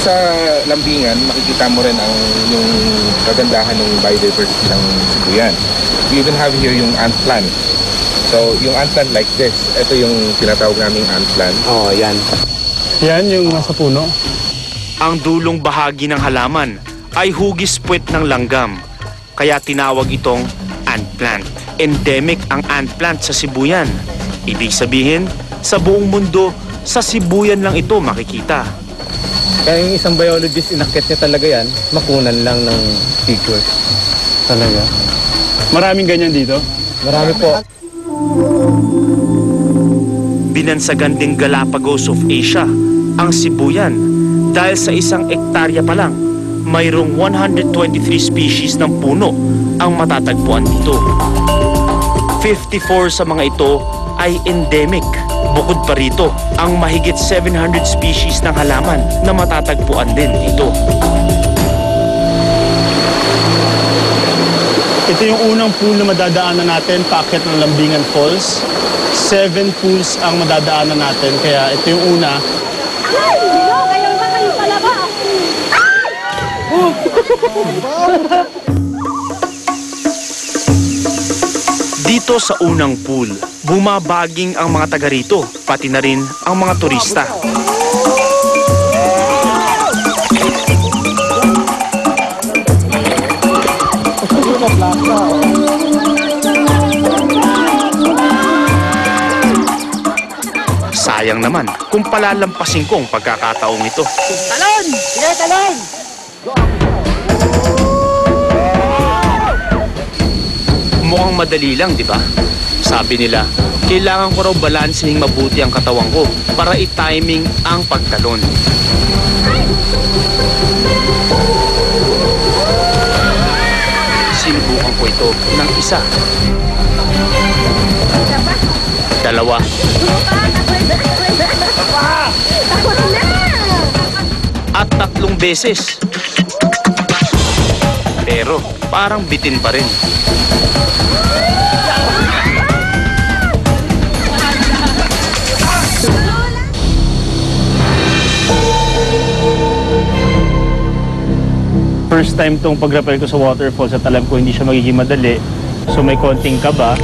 sa lambingan, makikita mo rin yung kagandahan ng biodiversity ng Sibuyan. We even have here yung ant plant. So, yung ant plant like this, ito yung tinatawag naming ant plant. Oh, yan. Yan yung nasa puno. Ang dulong bahagi ng halaman ay hugis puwet ng langgam. Kaya tinawag itong ant plant. Endemic ang ant plant sa Sibuyan. Ibig sabihin, sa buong mundo, sa Sibuyan lang ito makikita. Kaya yung isang biologist, inakit niya talaga yan, makunan lang ng pictures. Talaga. Maraming ganyan dito? Marami po. Binansagan ding Galapagos of Asia ang Sibuyan dahil sa isang ektarya pa lang, mayroong 123 species ng puno ang matatagpuan dito. 54 sa mga ito ay endemic. Bukod pa rito, ang mahigit 700 species ng halaman na matatagpuan din dito. Ito yung unang pool na madadaanan natin paakyat ng Lambingan Falls. 7 pools ang madadaanan natin, kaya ito yung una. Ay! Ayaw ba kayo palaba? Dito sa unang pool, bumabaging ang mga taga rito, pati na rin ang mga turista. Sayang naman kung palalampasin ko ang pagkakataong ito. Talon! Sige, talon! Mukhang madali lang, di ba? Sabi nila, kailangan ko raw balansing mabuti ang katawan ko para i-timing ang pagtalon. Sinubukan ko ito ng isa. Dalawa. At 3 beses. Pero parang bitin pa rin. First time tong pag-rappel ko sa waterfalls at alam ko hindi siya magiging madali. So may konting kaba.